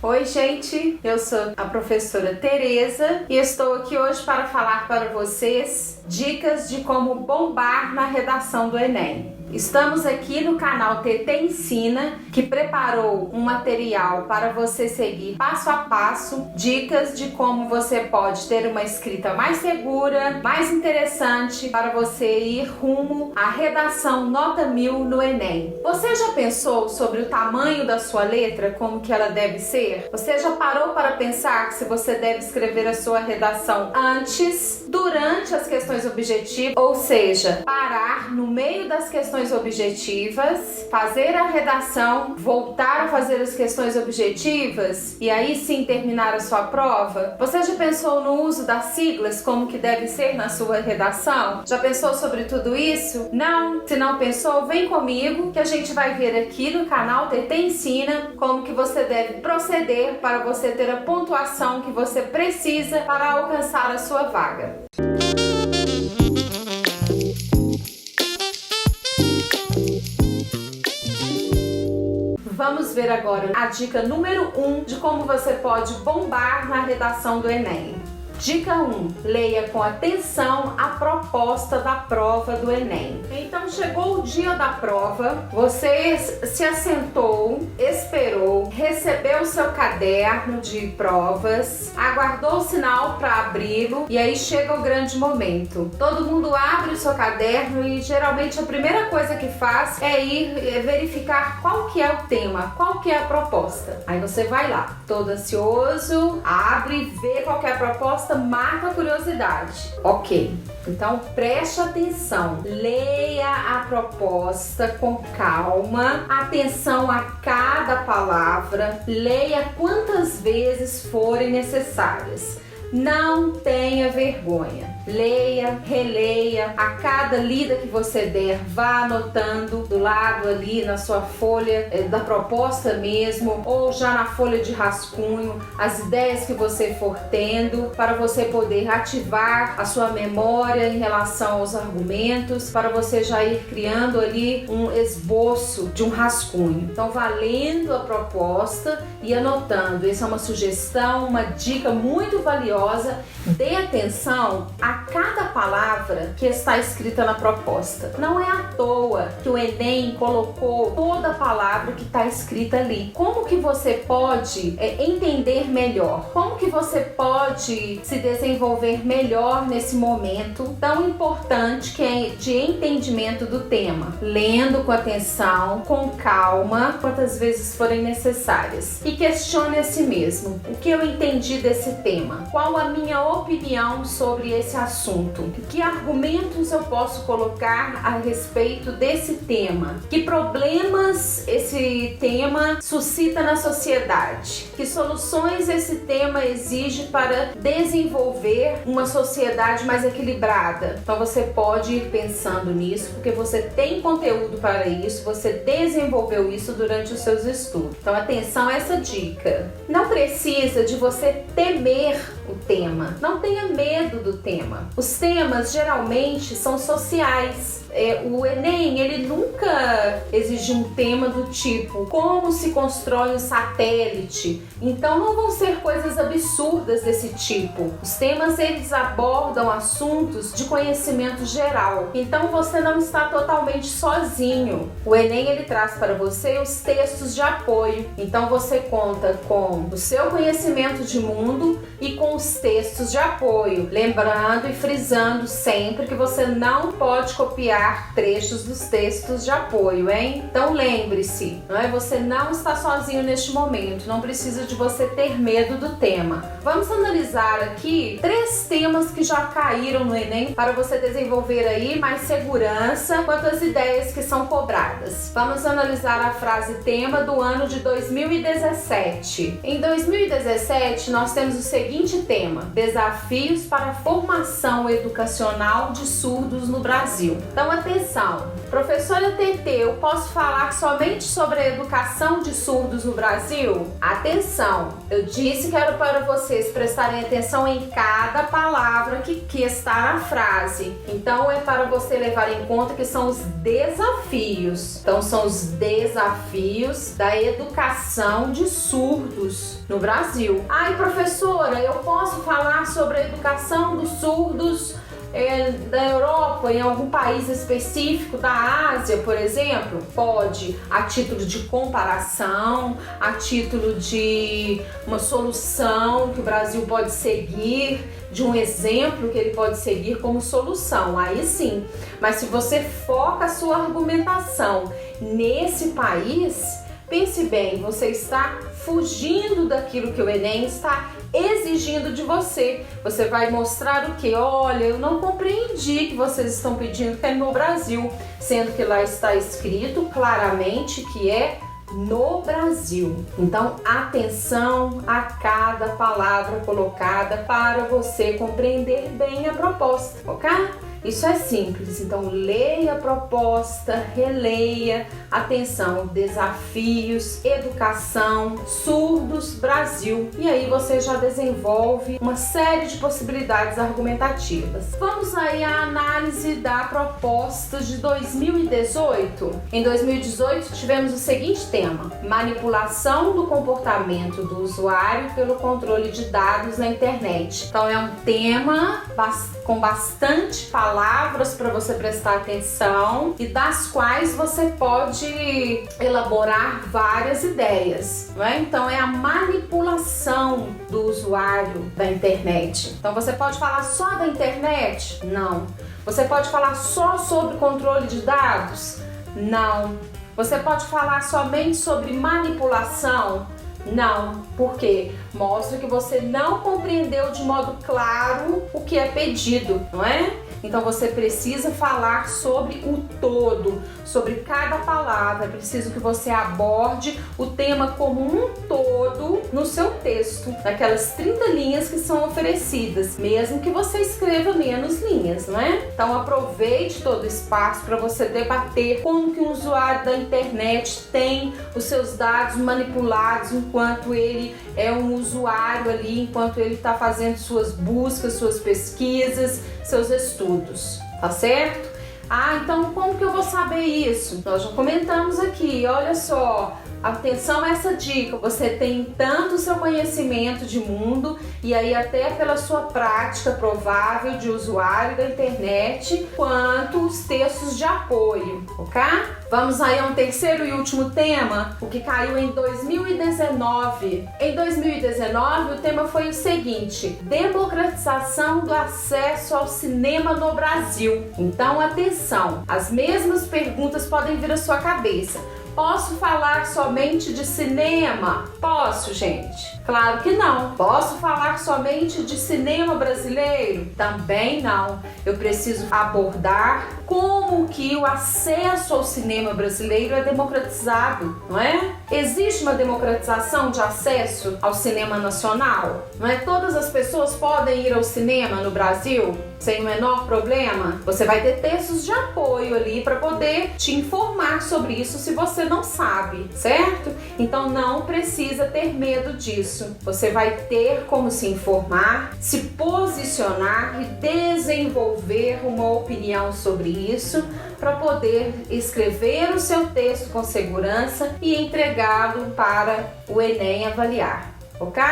Oi, gente! Eu sou a professora Tereza e estou aqui hoje para falar para vocês dicas de como bombar na redação do Enem. Estamos aqui no canal TT Ensina, que preparou um material para você seguir passo a passo, dicas de como você pode ter uma escrita mais segura, mais interessante para você ir rumo à redação nota 1000 no Enem. Você já pensou sobre o tamanho da sua letra, como que ela deve ser? Você já parou para pensar que se você deve escrever a sua redação antes, durante as questões objetivas, ou seja, parar no meio das questões objetivas, fazer a redação, voltar a fazer as questões objetivas e aí sim terminar a sua prova? Você já pensou no uso das siglas, como que deve ser na sua redação? Já pensou sobre tudo isso? Não? Se não pensou, vem comigo que a gente vai ver aqui no canal TT Ensina como que você deve proceder para você ter a pontuação que você precisa para alcançar a sua vaga. Vamos ver agora a dica número 1 de como você pode bombar na redação do Enem. Dica 1. Leia com atenção a proposta da prova do Enem. Então chegou o dia da prova, você se assentou, esperou, recebeu o seu caderno de provas, aguardou o sinal para abri-lo e aí chega o grande momento. Todo mundo abre o seu caderno e geralmente a primeira coisa que faz é ir verificar qual que é o tema, qual que é a proposta. Aí você vai lá, todo ansioso, abre, vê qual que é a proposta, mata a curiosidade. Ok, então preste atenção, leia a proposta com calma, atenção a cada palavra, leia quantas vezes forem necessárias. Não tenha vergonha. Leia, releia, a cada lida que você der, vá anotando do lado ali na sua folha da proposta mesmo, ou já na folha de rascunho, as ideias que você for tendo, para você poder ativar a sua memória em relação aos argumentos, para você já ir criando ali um esboço de um rascunho. Então, vá lendo a proposta e anotando. Essa é uma sugestão, uma dica muito valiosa. Dê atenção a cada palavra que está escrita na proposta. Não é à toa que o Enem colocou toda a palavra que está escrita ali. Como que você pode entender melhor? Como que você pode se desenvolver melhor nesse momento tão importante que é de entendimento do tema? Lendo com atenção, com calma, quantas vezes forem necessárias. E questione a si mesmo. O que eu entendi desse tema? Qual a minha opinião sobre esse assunto? Que argumentos eu posso colocar a respeito desse tema? Que problemas esse tema suscita na sociedade? Que soluções esse tema exige para desenvolver uma sociedade mais equilibrada? Então você pode ir pensando nisso, porque você tem conteúdo para isso, você desenvolveu isso durante os seus estudos. Então atenção a essa dica. Não precisa de você temer o tema. Não tenha medo do tema. Os temas geralmente são sociais. O Enem, ele nunca exigiu um tema do tipo como se constrói um satélite. Então não vão ser coisas absurdas desse tipo. Os temas, eles abordam assuntos de conhecimento geral. Então você não está totalmente sozinho. O Enem, ele traz para você os textos de apoio. Então você conta com o seu conhecimento de mundo e com os textos de apoio. Lembrando e frisando sempre que você não pode copiar trechos dos textos de apoio, hein? Então lembre-se, você não está sozinho neste momento, não precisa de você ter medo do tema. Vamos analisar aqui 3 temas que já caíram no Enem para você desenvolver aí mais segurança quanto às ideias que são cobradas. Vamos analisar a frase tema do ano de 2017. Em 2017, nós temos o seguinte tema: desafios para a formação educacional de surdos no Brasil. Então atenção. Professora TT, eu posso falar somente sobre a educação de surdos no Brasil? Atenção, eu disse que era para vocês prestarem atenção em cada palavra que está na frase. Então é para você levar em conta que são os desafios. Então são os desafios da educação de surdos no Brasil. Ai, professora, eu posso falar sobre a educação dos surdos da Europa, em algum país específico, da Ásia, por exemplo? Pode, a título de comparação, a título de uma solução que o Brasil pode seguir, de um exemplo que ele pode seguir como solução, aí sim. Mas se você foca a sua argumentação nesse país, pense bem, você está fugindo daquilo que o Enem está exigindo de você. Você vai mostrar o que? Olha, eu não compreendi que vocês estão pedindo que é no Brasil, sendo que lá está escrito claramente que é no Brasil. Então, atenção a cada palavra colocada para você compreender bem a proposta, ok? Isso é simples, então leia a proposta, releia, atenção, desafios, educação, surdos, Brasil. E aí você já desenvolve uma série de possibilidades argumentativas. Vamos aí à análise da proposta de 2018. Em 2018 tivemos o seguinte tema: manipulação do comportamento do usuário pelo controle de dados na internet. Então é um tema com bastante palavras para você prestar atenção e das quais você pode elaborar várias ideias, não é? Então é a manipulação do usuário da internet. Então você pode falar só da internet? Não. Você pode falar só sobre controle de dados? Não. Você pode falar somente sobre manipulação? Não, porque mostra que você não compreendeu de modo claro o que é pedido, não é? Então você precisa falar sobre o todo, sobre cada palavra. É preciso que você aborde o tema como um todo no seu texto, naquelas 30 linhas que são oferecidas, mesmo que você escreva menos linhas, não é? Então aproveite todo o espaço para você debater como que um usuário da internet tem os seus dados manipulados enquanto ele é um usuário ali, enquanto ele está fazendo suas buscas, suas pesquisas, seus estudos, tá certo? Ah, então como que eu vou saber isso? Nós já comentamos aqui, olha só, atenção a essa dica, você tem tanto o seu conhecimento de mundo e aí até pela sua prática provável de usuário da internet, quanto os textos de apoio, ok? Vamos aí a um terceiro e último tema, o que caiu em 2019. Em 2019 o tema foi o seguinte: democratização do acesso ao cinema no Brasil. Então atenção, as mesmas perguntas podem vir à sua cabeça. Posso falar somente de cinema? Posso, gente? Claro que não. Posso falar somente de cinema brasileiro? Também não. Eu preciso abordar como que o acesso ao cinema brasileiro é democratizado, não é? Existe uma democratização de acesso ao cinema nacional? Não é? Todas as pessoas podem ir ao cinema no Brasil sem o menor problema? Você vai ter textos de apoio ali para poder te informar sobre isso se você não sabe, certo? Então não precisa ter medo disso. Você vai ter como se informar, se posicionar e desenvolver uma opinião sobre isso para poder escrever o seu texto com segurança e entregá-lo para o Enem avaliar, ok?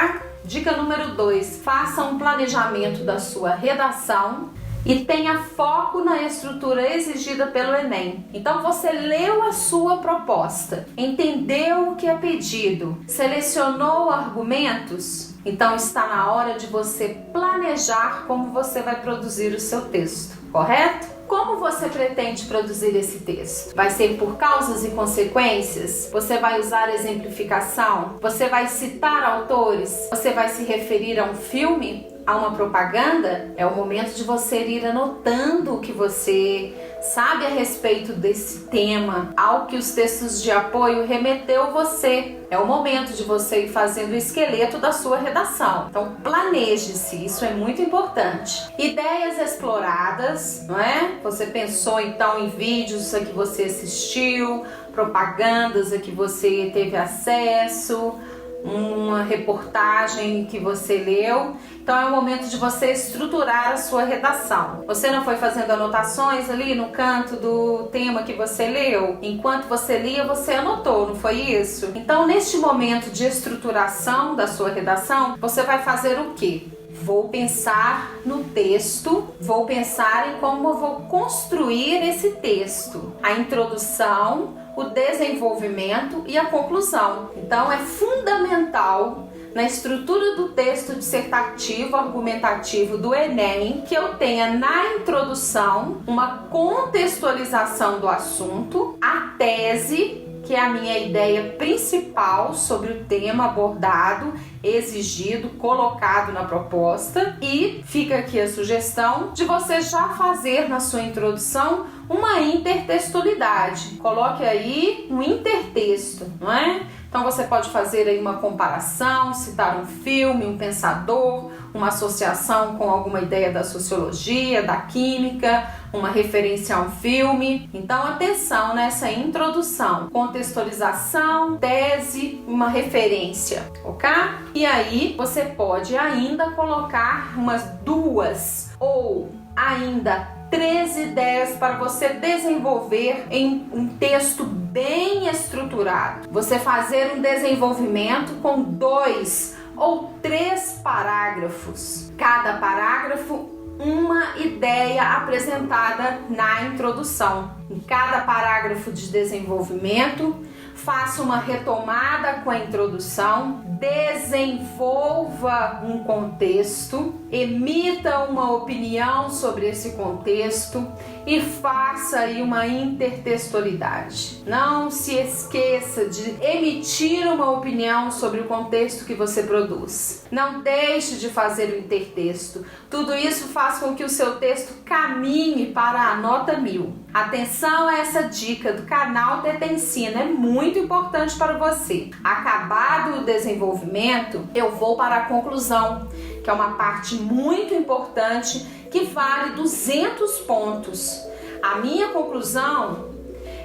Dica número 2, faça um planejamento da sua redação e tenha foco na estrutura exigida pelo Enem. Então você leu a sua proposta, entendeu o que é pedido, selecionou argumentos, então está na hora de você planejar como você vai produzir o seu texto, correto? Como você pretende produzir esse texto? Vai ser por causas e consequências? Você vai usar exemplificação? Você vai citar autores? Você vai se referir a um filme? A uma propaganda? É o momento de você ir anotando o que você sabe a respeito desse tema, ao que os textos de apoio remeteu você. É o momento de você ir fazendo o esqueleto da sua redação. Então planeje-se, isso é muito importante. Ideias exploradas, não é? Você pensou então em vídeos a que você assistiu, propagandas a que você teve acesso, uma reportagem que você leu. Então é o momento de você estruturar a sua redação. Você não foi fazendo anotações ali no canto do tema que você leu? Enquanto você lia, você anotou, não foi isso? Então, neste momento de estruturação da sua redação, você vai fazer o quê? Vou pensar no texto, vou pensar em como eu vou construir esse texto. A introdução, o desenvolvimento e a conclusão. Então é fundamental na estrutura do texto dissertativo argumentativo do Enem que eu tenha na introdução uma contextualização do assunto, a tese, que é a minha ideia principal sobre o tema abordado, exigido, colocado na proposta, e fica aqui a sugestão de você já fazer na sua introdução uma intertextualidade. Coloque aí um intertexto, não é? Então você pode fazer aí uma comparação, citar um filme, um pensador, uma associação com alguma ideia da sociologia, da química, uma referência a um filme. Então atenção nessa introdução, contextualização, tese, uma referência, ok? E aí você pode ainda colocar umas 2 ou ainda 3 ideias para você desenvolver em um texto bem estruturado. Você fazer um desenvolvimento com 2 ou 3 parágrafos. Cada parágrafo, uma ideia apresentada na introdução. Em cada parágrafo de desenvolvimento, faça uma retomada com a introdução, desenvolva um contexto, emita uma opinião sobre esse contexto e faça aí uma intertextualidade. Não se esqueça de emitir uma opinião sobre o contexto que você produz. Não deixe de fazer o intertexto. Tudo isso faz com que o seu texto caminhe para a nota 1000. Atenção a essa dica do canal TT Ensina, é muito importante para você. Acabado o desenvolvimento, eu vou para a conclusão, que é uma parte muito importante que vale 200 pontos. A minha conclusão,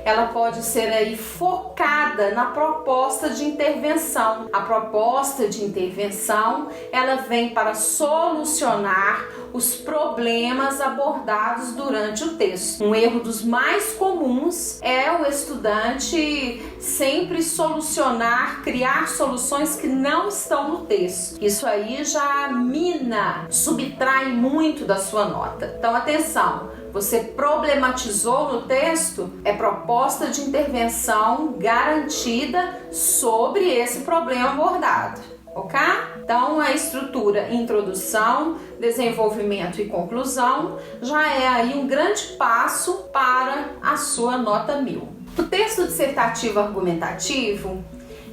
ela pode ser aí focada na proposta de intervenção. A proposta de intervenção, ela vem para solucionar os problemas abordados durante o texto. Um erro dos mais comuns é o estudante sempre solucionar, criar soluções que não estão no texto. Isso aí já mina, subtrai muito da sua nota. Então atenção, você problematizou no texto, é proposta de intervenção garantida sobre esse problema abordado, ok? Então a estrutura introdução, desenvolvimento e conclusão já é aí um grande passo para a sua nota 1000. O texto dissertativo argumentativo,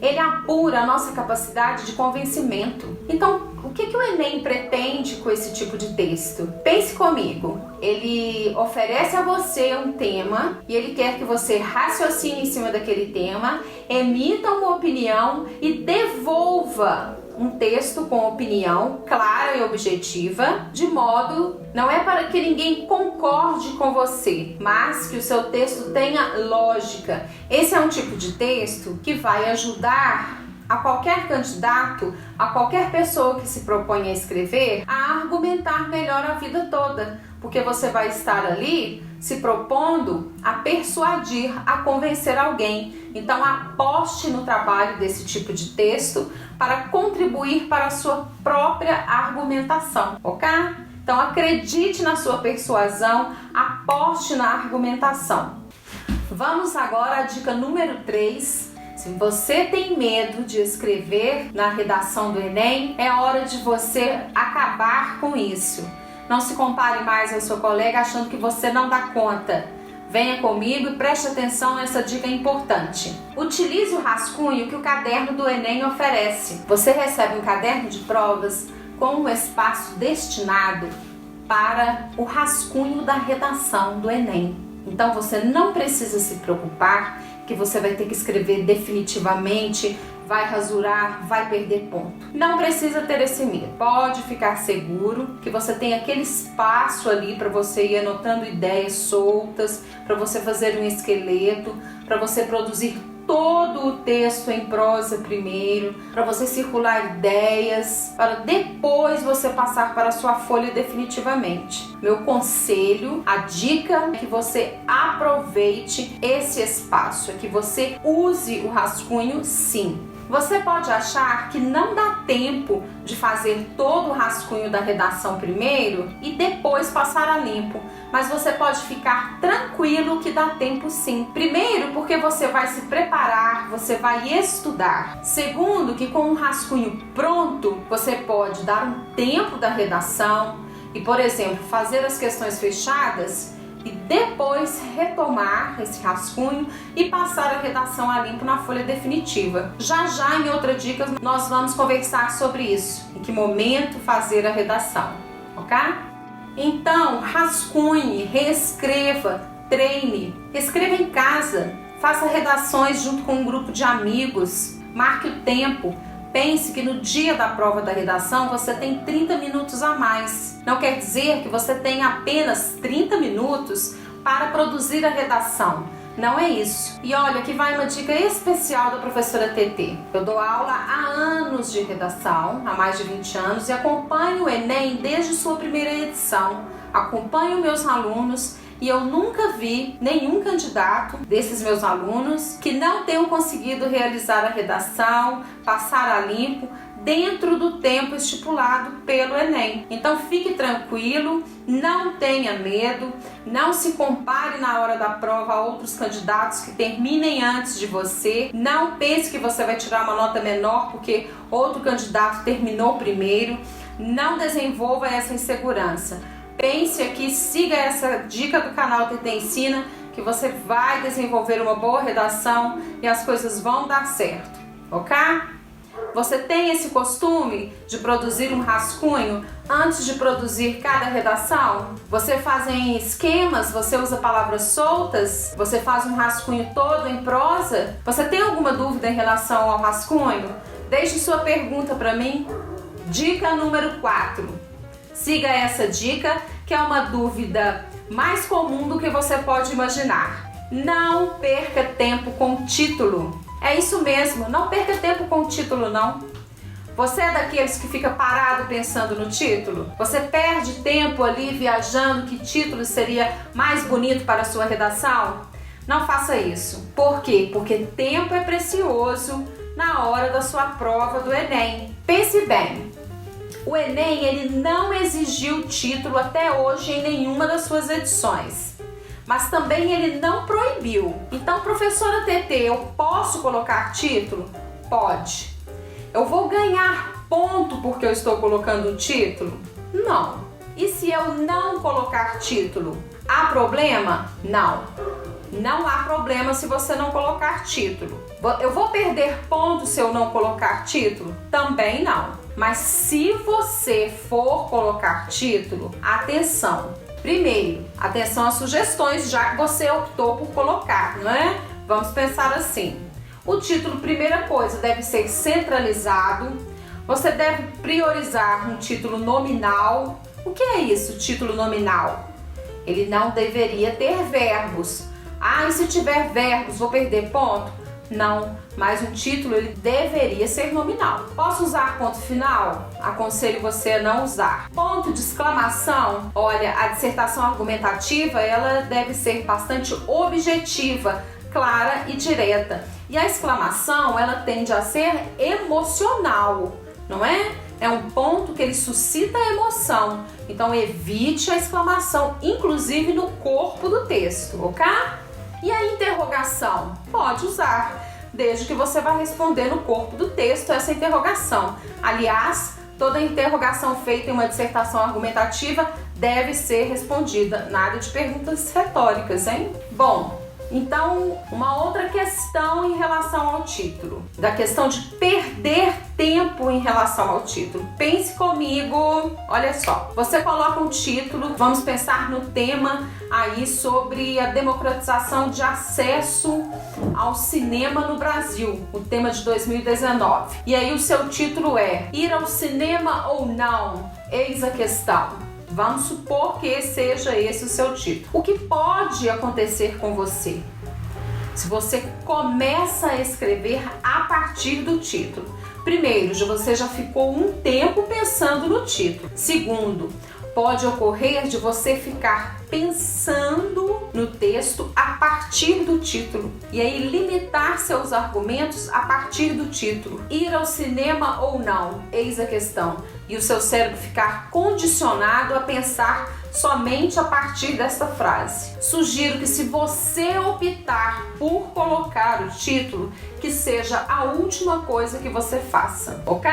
ele apura a nossa capacidade de convencimento. Então, o que o Enem pretende com esse tipo de texto? Pense comigo, ele oferece a você um tema e ele quer que você raciocine em cima daquele tema, emita uma opinião e devolva um texto com opinião clara e objetiva, de modo, não é para que ninguém concorde com você, mas que o seu texto tenha lógica. Esse é um tipo de texto que vai ajudar a qualquer candidato, a qualquer pessoa que se propõe a escrever, a argumentar melhor a vida toda, porque você vai estar ali se propondo a persuadir, a convencer alguém. Então aposte no trabalho desse tipo de texto para contribuir para a sua própria argumentação, ok? Então acredite na sua persuasão, aposte na argumentação. Vamos agora à dica número 3. Se você tem medo de escrever na redação do Enem, é hora de você acabar com isso. Não se compare mais ao seu colega achando que você não dá conta. Venha comigo e preste atenção nessa dica importante. Utilize o rascunho que o caderno do Enem oferece. Você recebe um caderno de provas com um espaço destinado para o rascunho da redação do Enem. Então você não precisa se preocupar que você vai ter que escrever definitivamente vai rasurar, vai perder ponto. Não precisa ter esse medo. Pode ficar seguro que você tem aquele espaço ali para você ir anotando ideias soltas, para você fazer um esqueleto, para você produzir todo o texto em prosa primeiro, para você circular ideias, para depois você passar para a sua folha definitivamente. Meu conselho, a dica é que você aproveite esse espaço, é que você use o rascunho sim. Você pode achar que não dá tempo de fazer todo o rascunho da redação primeiro e depois passar a limpo, mas você pode ficar tranquilo que dá tempo sim. Primeiro, porque você vai se preparar, você vai estudar. Segundo, que com um rascunho pronto, você pode dar um tempo da redação e, por exemplo, fazer as questões fechadas e depois retomar esse rascunho e passar a redação a limpo na folha definitiva. Já em outra dica nós vamos conversar sobre isso, em que momento fazer a redação, ok? Então, rascunhe, reescreva, treine, escreva em casa, faça redações junto com um grupo de amigos, marque o tempo. Pense que no dia da prova da redação você tem 30 minutos a mais. Não quer dizer que você tem apenas 30 minutos para produzir a redação. Não é isso. E olha, aqui vai uma dica especial da professora TT. Eu dou aula há anos de redação, há mais de 20 anos, e acompanho o Enem desde sua primeira edição. Acompanho meus alunos e eu nunca vi nenhum candidato desses meus alunos que não tenham conseguido realizar a redação, passar a limpo dentro do tempo estipulado pelo Enem. Então fique tranquilo, não tenha medo, não se compare na hora da prova a outros candidatos que terminem antes de você. Não pense que você vai tirar uma nota menor porque outro candidato terminou primeiro. Não desenvolva essa insegurança. Pense aqui, siga essa dica do canal TT Ensina, que você vai desenvolver uma boa redação e as coisas vão dar certo, ok? Você tem esse costume de produzir um rascunho antes de produzir cada redação? Você faz em esquemas? Você usa palavras soltas? Você faz um rascunho todo em prosa? Você tem alguma dúvida em relação ao rascunho? Deixe sua pergunta para mim. Dica número 4. Siga essa dica, que é uma dúvida mais comum do que você pode imaginar. Não perca tempo com título. É isso mesmo, não perca tempo com título não. Você é daqueles que fica parado pensando no título? Você perde tempo ali viajando que título seria mais bonito para a sua redação? Não faça isso. Por quê? Porque tempo é precioso na hora da sua prova do Enem. Pense bem. O Enem ele não exigiu título até hoje em nenhuma das suas edições, mas também ele não proibiu. Então, professora TT, eu posso colocar título? Pode. Eu vou ganhar ponto porque eu estou colocando o título? Não. E se eu não colocar título, há problema? Não. Não há problema se você não colocar título. Eu vou perder ponto se eu não colocar título? Também não. Mas se você for colocar título, atenção. Primeiro, atenção às sugestões, já que você optou por colocar, não é? Vamos pensar assim. O título, primeira coisa, deve ser centralizado. Você deve priorizar um título nominal. O que é isso, título nominal? Ele não deveria ter verbos. Ah, e se tiver verbos, vou perder ponto? Não, mas um título ele deveria ser nominal. Posso usar ponto final? Aconselho você a não usar. Ponto de exclamação, olha, a dissertação argumentativa ela deve ser bastante objetiva, clara e direta. E a exclamação ela tende a ser emocional, não é? É um ponto que ele suscita a emoção. Então evite a exclamação, inclusive no corpo do texto, ok? E a interrogação? Pode usar, desde que você vá responder no corpo do texto essa interrogação. Aliás, toda interrogação feita em uma dissertação argumentativa deve ser respondida. Nada de perguntas retóricas, hein? Bom, Então, uma outra questão em relação ao título, da questão de perder tempo em relação ao título. Pense comigo, olha só, você coloca um título, vamos pensar no tema aí sobre a democratização de acesso ao cinema no Brasil, o tema de 2019. E aí o seu título é Ir ao cinema ou não? Eis a questão. Vamos supor que seja esse o seu título. O que pode acontecer com você se você começa a escrever a partir do título? Primeiro, você já ficou um tempo pensando no título. Segundo, pode ocorrer de você ficar pensando no texto a partir do título e aí limitar seus argumentos a partir do título. Ir ao cinema ou não? Eis a questão. E o seu cérebro ficar condicionado a pensar somente a partir desta frase. Sugiro que, se você optar por colocar o título, que seja a última coisa que você faça, ok?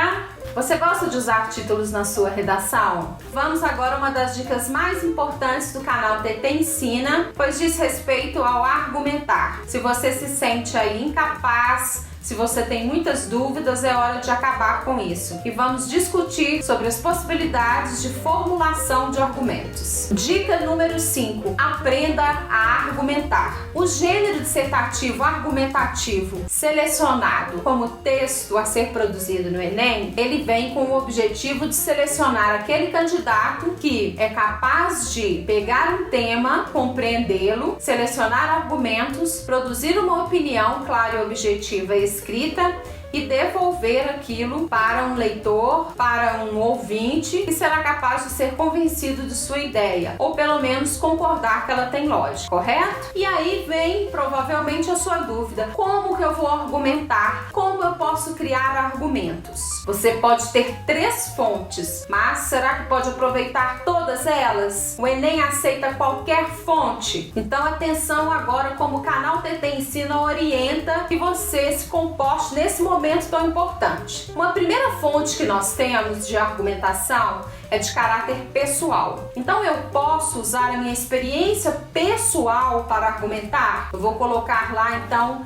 Você gosta de usar títulos na sua redação? Vamos agora a uma das dicas mais importantes do canal TT Ensina, pois diz respeito ao argumentar. Se você se sente aí incapaz, se você tem muitas dúvidas, é hora de acabar com isso. E vamos discutir sobre as possibilidades de formulação de argumentos. Dica número 5. Aprenda a argumentar. O gênero dissertativo argumentativo selecionado como texto a ser produzido no Enem, ele vem com o objetivo de selecionar aquele candidato que é capaz de pegar um tema, compreendê-lo, selecionar argumentos, produzir uma opinião clara e objetiva escrita e devolver aquilo para um leitor, para um ouvinte que será capaz de ser convencido de sua ideia, ou pelo menos concordar que ela tem lógica, correto? E aí vem provavelmente a sua dúvida: como que eu vou argumentar? Como eu posso criar argumentos? Você pode ter 3 fontes, mas será que pode aproveitar todas elas? O Enem aceita qualquer fonte. Então atenção agora, como o canal TT Ensina orienta que você se comporte nesse momento tão importante. Uma primeira fonte que nós temos de argumentação é de caráter pessoal. Então eu posso usar a minha experiência pessoal para argumentar? Eu vou colocar lá então,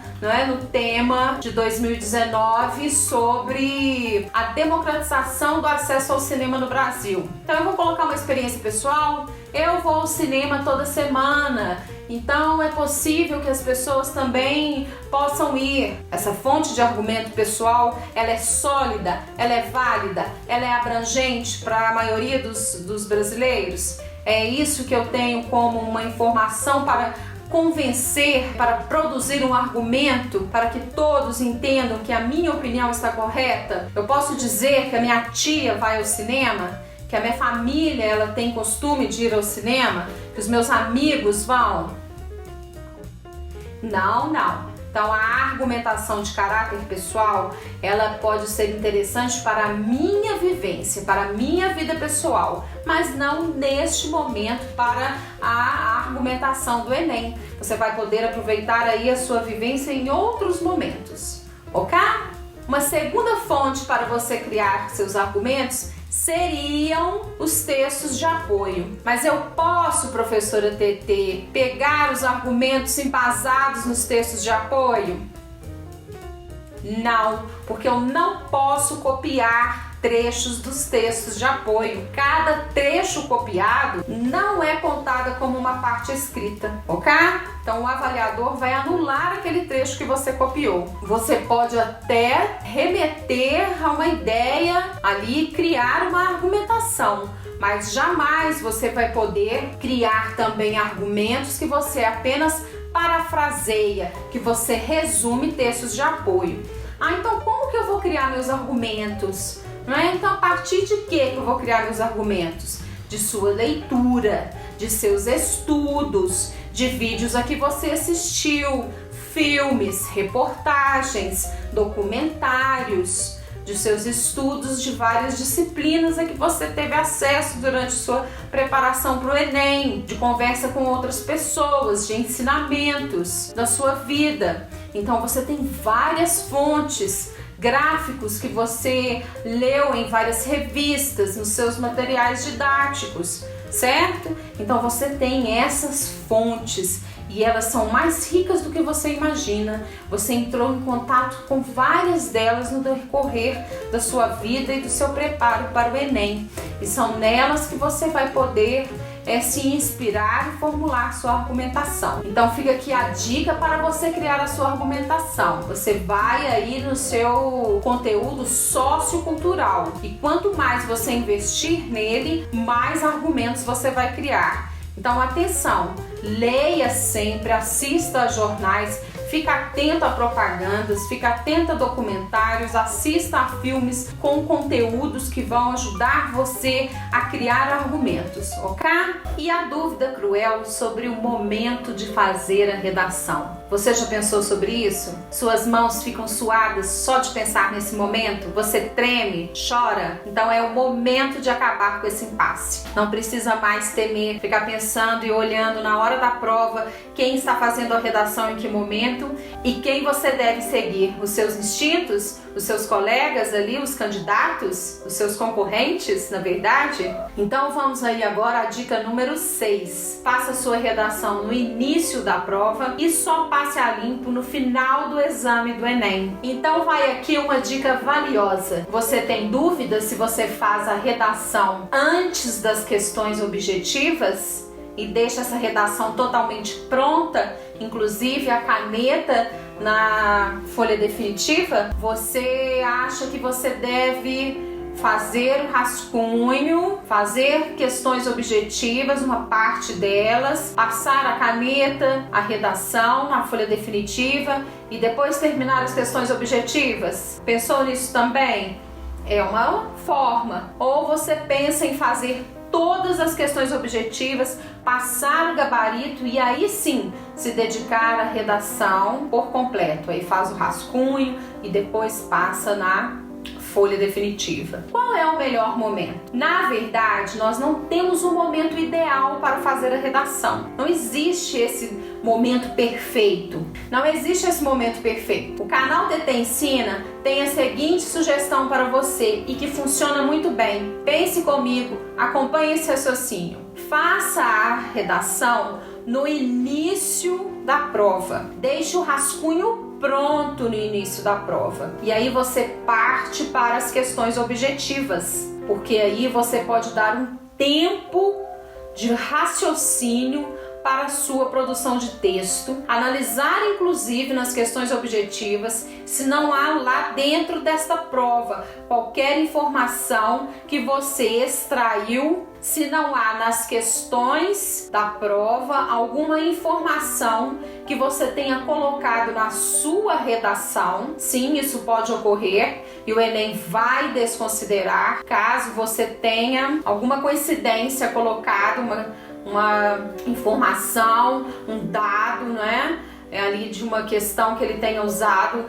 no tema de 2019 sobre a democratização do acesso ao cinema no Brasil. Então eu vou colocar uma experiência pessoal. Eu vou ao cinema toda semana, então é possível que as pessoas também possam ir. Essa fonte de argumento pessoal, ela é sólida, ela é válida, ela é abrangente para a maioria dos brasileiros. É isso que eu tenho como uma informação para convencer, para produzir um argumento para que todos entendam que a minha opinião está correta. Eu posso dizer que a minha tia vai ao cinema, que a minha família ela tem costume de ir ao cinema, que os meus amigos vão. Não. Então a argumentação de caráter pessoal, ela pode ser interessante para a minha vivência, para a minha vida pessoal, mas não neste momento para a argumentação do Enem. Você vai poder aproveitar aí a sua vivência em outros momentos, ok? Uma segunda fonte para você criar seus argumentos seriam os textos de apoio. Mas eu posso, professora TT, pegar os argumentos embasados nos textos de apoio? Não, porque eu não posso copiar trechos dos textos de apoio. Cada trecho copiado não é contada como uma parte escrita, ok? Então o avaliador vai anular aquele trecho que você copiou. Você pode até remeter a uma ideia ali, criar uma argumentação, mas jamais você vai poder criar também argumentos que você apenas parafraseia, que você resume textos de apoio. Então como que eu vou criar meus argumentos? Então a partir de que eu vou criar meus argumentos? De sua leitura, de seus estudos, de vídeos a que você assistiu, filmes, reportagens, documentários, de seus estudos de várias disciplinas a que você teve acesso durante sua preparação para o Enem, de conversa com outras pessoas, de ensinamentos da sua vida. Então você tem várias fontes, gráficos que você leu em várias revistas, nos seus materiais didáticos, certo? Então você tem essas fontes e elas são mais ricas do que você imagina. Você entrou em contato com várias delas no decorrer da sua vida e do seu preparo para o Enem. E são nelas que você vai poder se inspirar e formular sua argumentação. Então fica aqui a dica para você criar a sua argumentação. Você vai aí no seu conteúdo sociocultural e quanto mais você investir nele, mais argumentos você vai criar. Então atenção, leia sempre, assista a jornais, fica atento a propagandas, fica atento a documentários, assista a filmes com conteúdos que vão ajudar você a criar argumentos, ok? E a dúvida cruel sobre o momento de fazer a redação. Você já pensou sobre isso? Suas mãos ficam suadas só de pensar nesse momento? Você treme, chora? Então é o momento de acabar com esse impasse. Não precisa mais temer, ficar pensando e olhando na hora da prova quem está fazendo a redação em que momento e quem você deve seguir. Os seus instintos? Os seus colegas ali, os candidatos? Os seus concorrentes, na verdade? Então vamos aí agora à dica número 6. Faça sua redação no início da prova e só passe a limpo no final do exame do Enem. Então vai aqui uma dica valiosa. Você tem dúvida se você faz a redação antes das questões objetivas e deixa essa redação totalmente pronta, inclusive a caneta na folha definitiva? Você acha que você deve fazer o rascunho, fazer questões objetivas, uma parte delas, passar a caneta, a redação na folha definitiva e depois terminar as questões objetivas? Pensou nisso também? É uma forma. Ou você pensa em fazer todas as questões objetivas, passar o gabarito e aí sim se dedicar à redação por completo. Aí faz o rascunho e depois passa na folha definitiva. Qual é o melhor momento? Na verdade, nós não temos um momento ideal para fazer a redação. Não existe esse momento perfeito. Não existe esse momento perfeito. O canal TT Ensina tem a seguinte sugestão para você e que funciona muito bem. Pense comigo, acompanhe esse raciocínio. Faça a redação no início da prova. Deixe o rascunho pronto no início da prova. E aí você parte para as questões objetivas, porque aí você pode dar um tempo de raciocínio para a sua produção de texto, analisar inclusive nas questões objetivas se não há lá dentro desta prova qualquer informação que você extraiu, se não há nas questões da prova alguma informação que você tenha colocado na sua redação. Sim, isso pode ocorrer e o Enem vai desconsiderar caso você tenha alguma coincidência colocado, uma informação, um dado, né? Ali de uma questão que ele tenha usado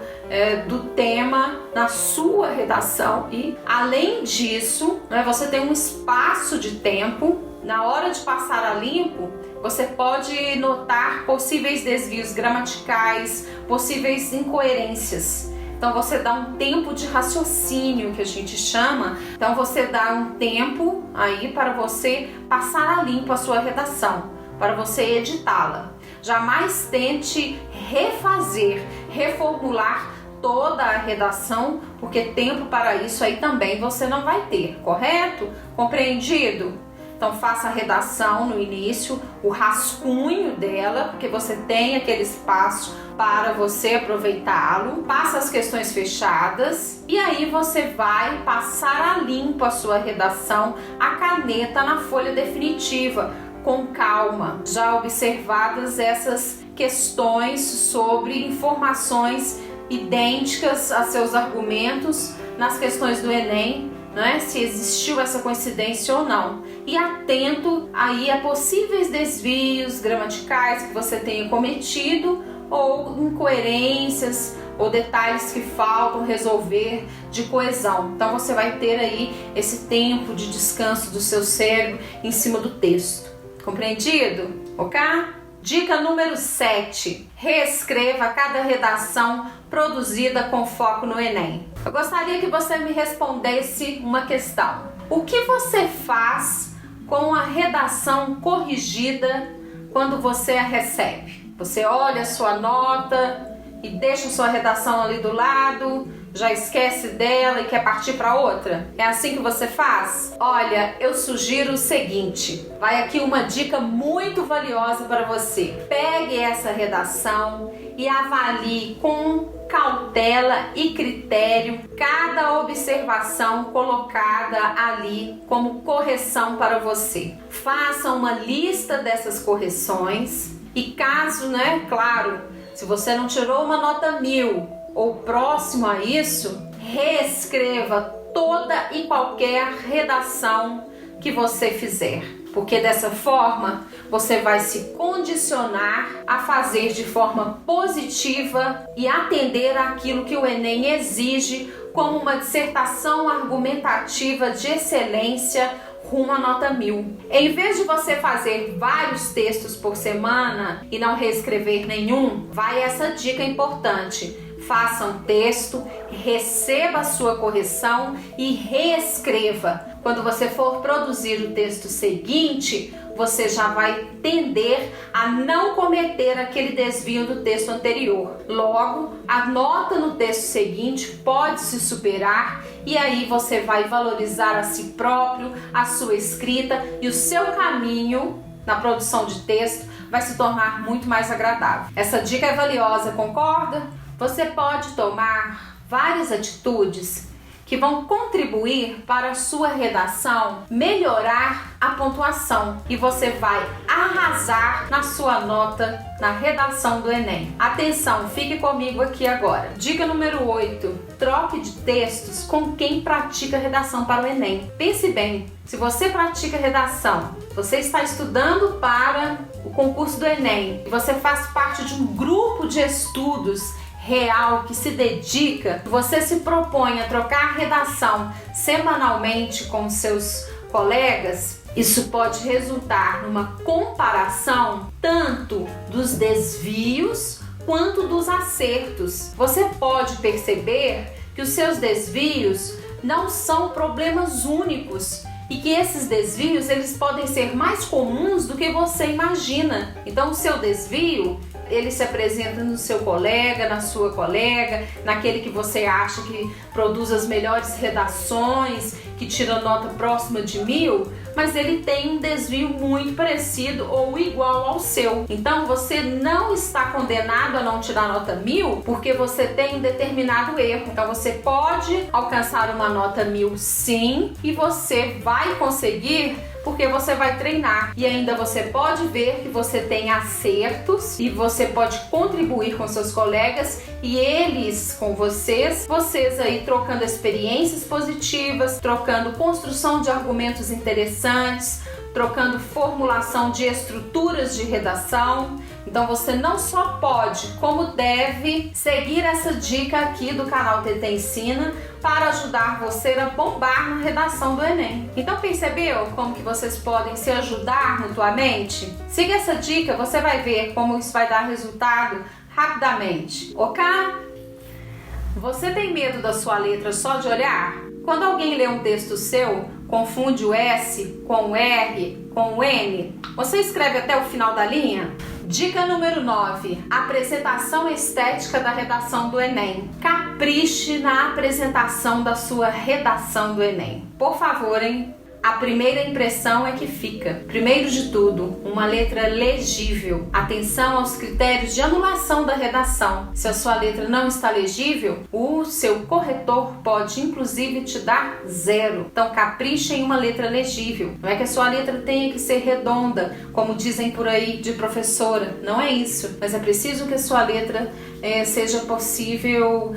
do tema na sua redação. E além disso, né, você tem um espaço de tempo. Na hora de passar a limpo, você pode notar possíveis desvios gramaticais, possíveis incoerências. Então você dá um tempo de raciocínio, que a gente chama. Então você dá um tempo aí para você passar a limpo a sua redação, para você editá-la. Jamais tente refazer, reformular toda a redação, porque tempo para isso aí também você não vai ter, correto? Compreendido? Então faça a redação no início, o rascunho dela, porque você tem aquele espaço para você aproveitá-lo. Passa as questões fechadas e aí você vai passar a limpo a sua redação, a caneta na folha definitiva, com calma, já observadas essas questões sobre informações idênticas a seus argumentos nas questões do Enem, né? Se existiu essa coincidência ou não. E atento aí a possíveis desvios gramaticais que você tenha cometido ou incoerências ou detalhes que faltam resolver de coesão. Então você vai ter aí esse tempo de descanso do seu cérebro em cima do texto. Compreendido? Ok? Dica número 7. Reescreva cada redação produzida com foco no Enem. Eu gostaria que você me respondesse uma questão. O que você faz com a redação corrigida quando você a recebe? Você olha a sua nota e deixa a sua redação ali do lado, já esquece dela e quer partir para outra? É assim que você faz? Olha, eu sugiro o seguinte, vai aqui uma dica muito valiosa para você. Pegue essa redação e avalie com cautela e critério cada observação colocada ali como correção para você. Faça uma lista dessas correções e caso, claro, se você não tirou uma nota 1000 ou próximo a isso, reescreva toda e qualquer redação que você fizer. Porque dessa forma você vai se condicionar a fazer de forma positiva e atender àquilo que o Enem exige como uma dissertação argumentativa de excelência rumo à nota 1000. Em vez de você fazer vários textos por semana e não reescrever nenhum, vai essa dica importante. Faça um texto, receba a sua correção e reescreva. Quando você for produzir o texto seguinte, você já vai tender a não cometer aquele desvio do texto anterior. Logo, a nota no texto seguinte pode se superar e aí você vai valorizar a si próprio, a sua escrita e o seu caminho na produção de texto vai se tornar muito mais agradável. Essa dica é valiosa, concorda? Você pode tomar várias atitudes que vão contribuir para a sua redação melhorar a pontuação e você vai arrasar na sua nota na redação do Enem. Atenção, fique comigo aqui agora. Dica número 8. Troque de textos com quem pratica redação para o Enem. Pense bem, se você pratica redação, você está estudando para o concurso do Enem e você faz parte de um grupo de estudos real que se dedica, você se propõe a trocar a redação semanalmente com seus colegas, isso pode resultar numa comparação tanto dos desvios quanto dos acertos. Você pode perceber que os seus desvios não são problemas únicos e que esses desvios eles podem ser mais comuns do que você imagina. Então o seu desvio ele se apresenta no seu colega, na sua colega, naquele que você acha que produz as melhores redações, que tira nota próxima de 1000, mas ele tem um desvio muito parecido ou igual ao seu. Então você não está condenado a não tirar nota 1000 porque você tem um determinado erro. Então você pode alcançar uma nota 1000 sim, e você vai conseguir porque você vai treinar e ainda você pode ver que você tem acertos e você pode contribuir com seus colegas e eles com vocês aí trocando experiências positivas, trocando construção de argumentos interessantes, trocando formulação de estruturas de redação. Então você não só pode, como deve seguir essa dica aqui do canal TT Ensina para ajudar você a bombar na redação do Enem. Então percebeu como que vocês podem se ajudar mutuamente? Siga essa dica, você vai ver como isso vai dar resultado rapidamente, ok? Você tem medo da sua letra só de olhar? Quando alguém lê um texto seu, confunde o S com o R, com o N, você escreve até o final da linha? Dica número 9. Apresentação estética da redação do Enem. Capriche na apresentação da sua redação do Enem. Por favor, hein? A primeira impressão é que fica. Primeiro de tudo, uma letra legível. Atenção aos critérios de anulação da redação. Se a sua letra não está legível, o seu corretor pode inclusive te dar 0. Então capriche em uma letra legível. Não é que a sua letra tenha que ser redonda, como dizem por aí de professora. Não é isso. Mas é preciso que a sua letra seja possível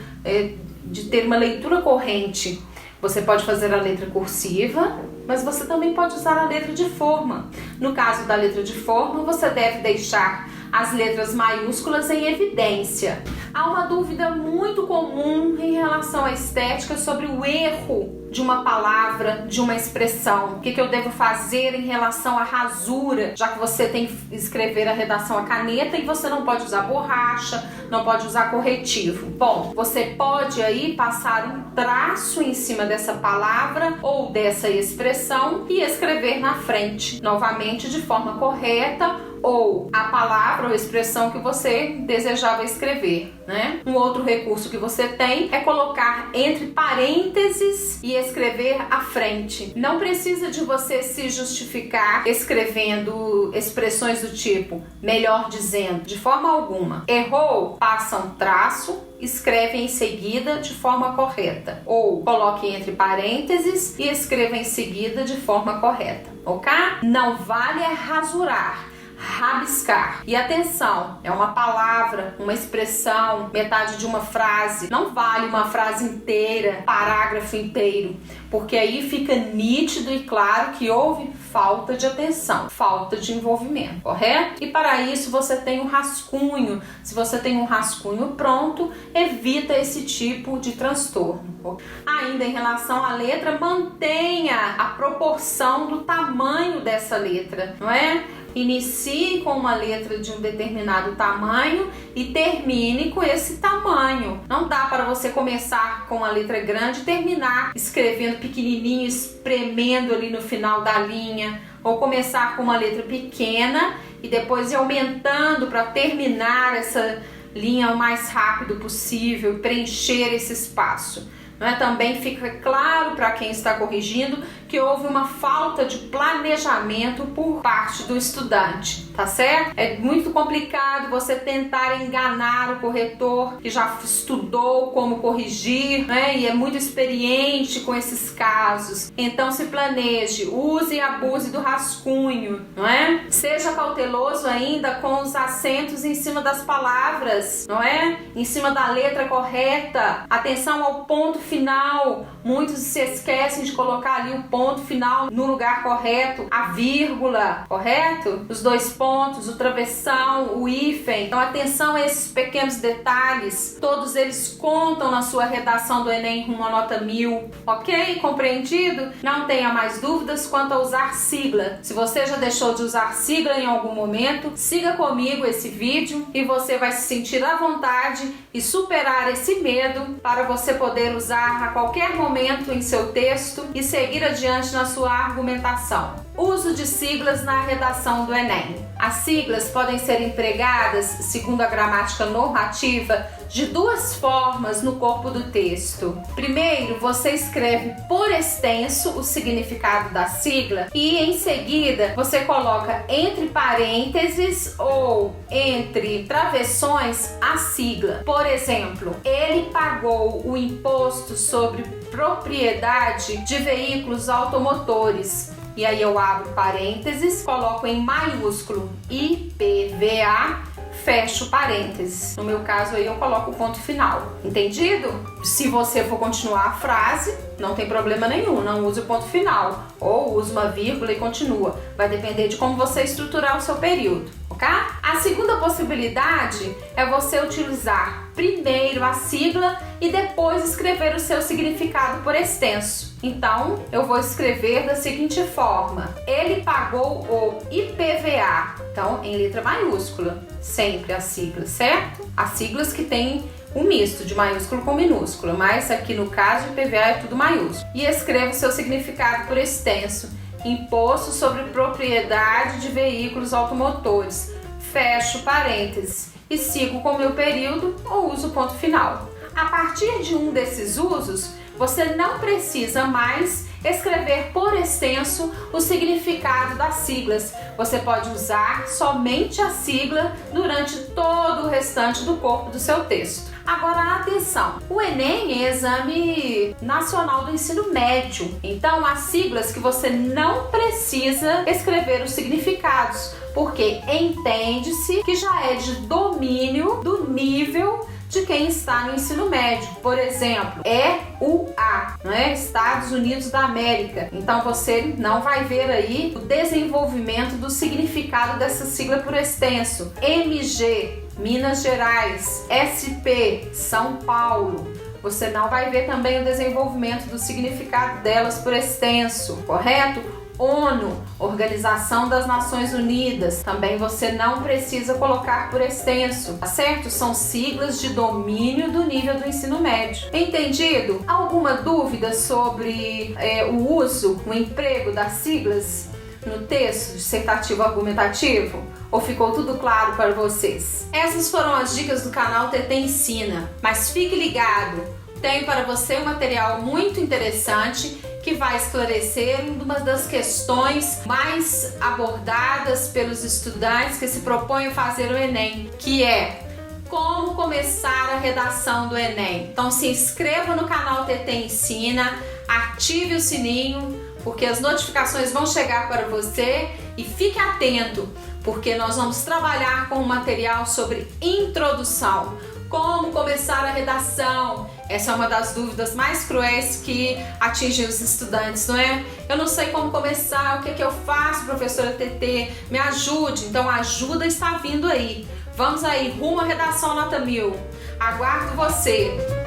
de ter uma leitura corrente. Você pode fazer a letra cursiva, mas você também pode usar a letra de forma. No caso da letra de forma, você deve deixar as letras maiúsculas em evidência. Há uma dúvida muito comum em relação à estética sobre o erro de uma palavra, de uma expressão. O que eu devo fazer em relação à rasura, já que você tem que escrever a redação à caneta e você não pode usar borracha, não pode usar corretivo. Bom, você pode aí passar um traço em cima dessa palavra ou dessa expressão e escrever na frente, novamente de forma correta ou a palavra ou expressão que você desejava escrever, né? Um outro recurso que você tem é colocar entre parênteses e escrever à frente. Não precisa de você se justificar escrevendo expressões do tipo melhor dizendo, de forma alguma. Errou, passa um traço, escreve em seguida de forma correta. Ou coloque entre parênteses e escreva em seguida de forma correta, ok? Não vale rasurar, rabiscar. E atenção, é uma palavra, uma expressão, metade de uma frase. Não vale uma frase inteira, parágrafo inteiro, porque aí fica nítido e claro que houve falta de atenção, falta de envolvimento, correto? E para isso você tem um rascunho. Se você tem um rascunho pronto, evita esse tipo de transtorno. Ainda em relação à letra, mantenha a proporção do tamanho dessa letra, não é? Inicie com uma letra de um determinado tamanho e termine com esse tamanho. Não dá para você começar com a letra grande e terminar escrevendo pequenininho, espremendo ali no final da linha, ou começar com uma letra pequena e depois ir aumentando para terminar essa linha o mais rápido possível, preencher esse espaço. Também fica claro para quem está corrigindo que houve uma falta de planejamento por parte do estudante, tá certo? É muito complicado você tentar enganar o corretor que já estudou como corrigir, né? E é muito experiente com esses casos. Então se planeje, use e abuse do rascunho, não é? Seja cauteloso ainda com os acentos em cima das palavras, não é? Em cima da letra correta. Atenção ao ponto final. Muitos se esquecem de colocar ali o ponto final no lugar correto, a vírgula, correto? Os dois pontos, o travessão, o hífen. Então atenção a esses pequenos detalhes. Todos eles contam na sua redação do Enem rumo à nota 1000, ok? Compreendido? Não tenha mais dúvidas quanto a usar sigla. Se você já deixou de usar sigla em algum momento, siga comigo esse vídeo e você vai se sentir à vontade e superar esse medo para você poder usar a qualquer momento em seu texto e seguir adiante na sua argumentação. Uso de siglas na redação do Enem. As siglas podem ser empregadas, segundo a gramática normativa, de duas formas no corpo do texto. Primeiro, você escreve por extenso o significado da sigla e em seguida você coloca entre parênteses ou entre travessões a sigla. Por exemplo, ele pagou o imposto sobre propriedade de veículos automotores. E aí eu abro parênteses, coloco em maiúsculo IPVA, fecho parênteses. No meu caso aí eu coloco o ponto final. Entendido? Se você for continuar a frase, não tem problema nenhum, não use o ponto final. Ou use uma vírgula e continua. Vai depender de como você estruturar o seu período, ok? A segunda possibilidade é você utilizar primeiro a sigla e depois escrever o seu significado por extenso. Então, eu vou escrever da seguinte forma: ele pagou o IPVA. Então, em letra maiúscula, sempre a sigla, certo? As siglas que têm um misto de maiúsculo com minúsculo, mas aqui no caso o IPVA é tudo maiúsculo. E escrevo o seu significado por extenso: imposto sobre propriedade de veículos automotores. Fecho parênteses e sigo com o meu período ou uso o ponto final. A partir de um desses usos, você não precisa mais escrever por extenso o significado das siglas. Você pode usar somente a sigla durante todo o restante do corpo do seu texto. Agora, atenção! O Enem é exame nacional do ensino médio, então há siglas que você não precisa escrever os significados, porque entende-se que já é de domínio do nível de quem está no ensino médio. Por exemplo, EUA, não é? Estados Unidos da América. Então você não vai ver aí o desenvolvimento do significado dessa sigla por extenso. MG, Minas Gerais. SP, São Paulo. Você não vai ver também o desenvolvimento do significado delas por extenso, correto? ONU, Organização das Nações Unidas, também você não precisa colocar por extenso, tá certo? São siglas de domínio do nível do ensino médio. Entendido? Alguma dúvida sobre o uso, o emprego das siglas? no texto dissertativo argumentativo? Ou ficou tudo claro para vocês? Essas foram as dicas do canal TT Ensina, mas fique ligado, tenho para você um material muito interessante que vai esclarecer uma das questões mais abordadas pelos estudantes que se propõem a fazer o Enem, que é como começar a redação do Enem. Então se inscreva no canal TT Ensina, ative o sininho, porque as notificações vão chegar para você e fique atento, porque nós vamos trabalhar com um material sobre introdução, como começar a redação. Essa é uma das dúvidas mais cruéis que atingem os estudantes, não é? Eu não sei como começar, o que eu faço, professora TT? Me ajude. Então a ajuda está vindo aí. Vamos aí, rumo à redação nota 1000. Aguardo você!